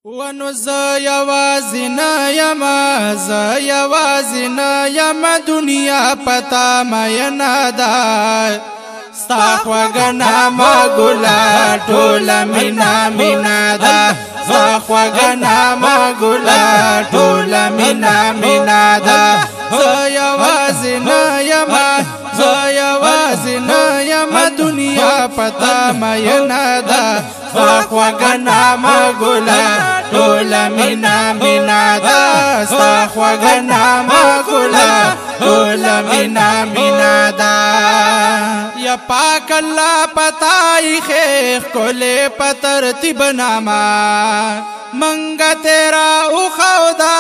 ونو ز یوازینا یما دنیا پتا مینا دا ستا خوږنا ما ګلا ټوله مینا مینا دا ستا خوږنا ما ګلا ټوله مینا مینا دا ز یوازینا یما دنیا پتا مینا دا ستا خوږنا ما ګلا ټوله مینا مینا دا ستا خوږنا ما ګلا ټوله مینا مینا دا یا پاک الله پتائی خیخ کولے پترتیب ناما منگا تیرا او خودا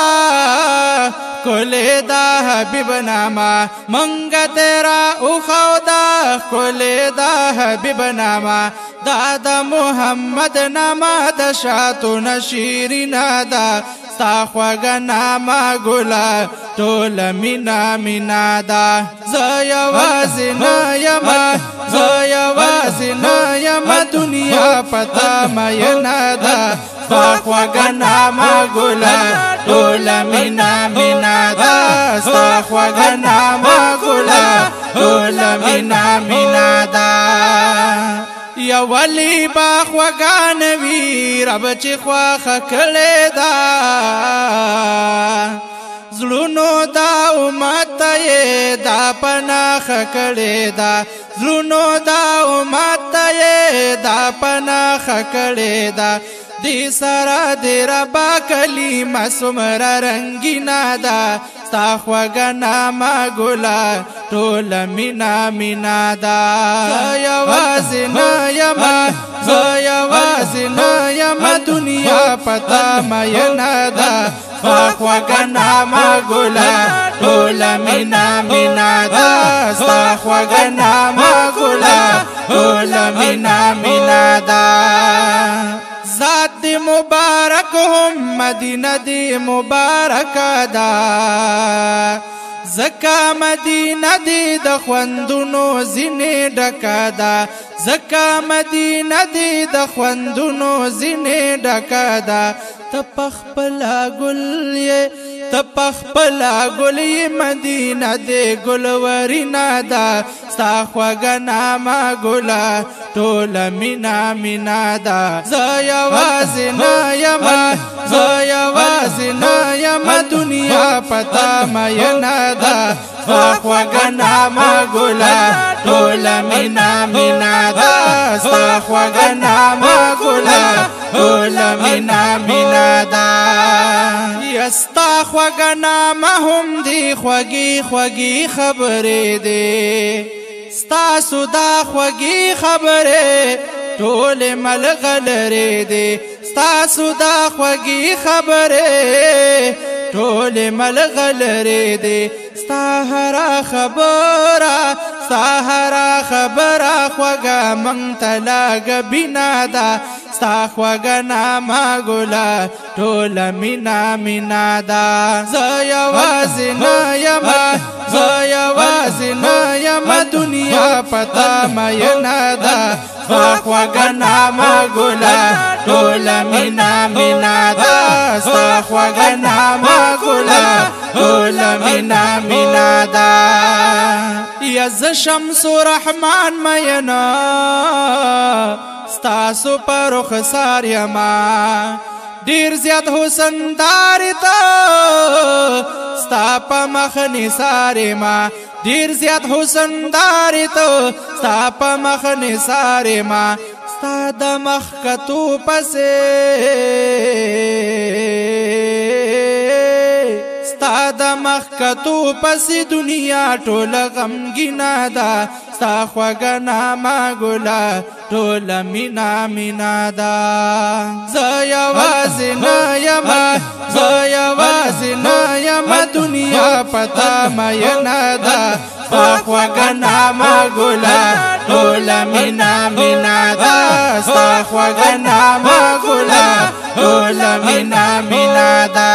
کولے دا حبیب ناما منگا تیرا او خودا کولے دا حبیب ناما دا محمد ناما دا شاتو نشیرینا دا ستا خوږنا ما ګلا ټوله مینا مینا دا ز یوازینا یما دنیا پتا مینا دا ستا خوږنا ما ګلا ټوله مینا مینا دا ستا خوږنا ما ګلا ټوله مینا مینا دا یا ولی با خوږان وی رب چې خواخه کړې دا زلونو دا امت یې دا پناخ کړې دا زلونو دا امت یې دا پناخ کړې دا دی سره دی ربا کلمه څومره رنګینه ده ستا خوږنا ما ګلا ټوله مینا مینا ده ز یوازینا یما دنیا پتا مینا ده ستا خوږنا ما ګلا ټوله مینا مینا ده ستا خوږنا ما ګلا ټوله مینا مینا ده ذات دی مبارک هم مدینه دی مبارک دا زکا مدینه دی د خوندونو زینې ډکه دا زکا مدینه دی د خوندونو زینې ډکه دا ته پخپله ګل یې ته پخپله ګل یې مدینه دی ګلورینا دا ستا خوږنا ما ګلا ټوله مینا مینا دا ز یوازینا یما دنیا پتا مینا دا ستا خوږنا ما ګلا ټوله مینا مینا دا ستا خوږنا ما ګلا ټوله مینا مینا دا یا ستا خوږنا ما هم دی خوږی خوږی خبرې دی ستاسو دا خوږی خبرې ټولې ملغلرې دی ستاسو دا خوږی خبرې ټولې ملغلرې دی ستا هره خبره خوږه موږ ته لاګه بینا ده ستا خوږنا ما ګلا ټوله مینا مینا ده ز یوازینا یما دنیا پتا مینا ده ستا خوږنا ما ګلا ټوله مینا مینا ده ستا خوږنا ما ګلا ټوله مینا مینا ده یا ز شمس رحمان مینا ستاسو پر رخسار یما ډیر زیات حسن دار ته ستا په مخ نثار ما ډیر زیات حسن دار ته ستا په مخ نثار ما ستا د مخ کتو پسې ستا د مخ کتو پسې دنیا ټوله غمګینه ده ستا خوږنا ما ګلا ټوله مینا مینا ده ز یوازینا یما دنیا پتا مینا ده ستا خوږنا ما ګلا ټوله مینا مینا ده ستا خوږنا ما ګلا ټوله مینا مینا ده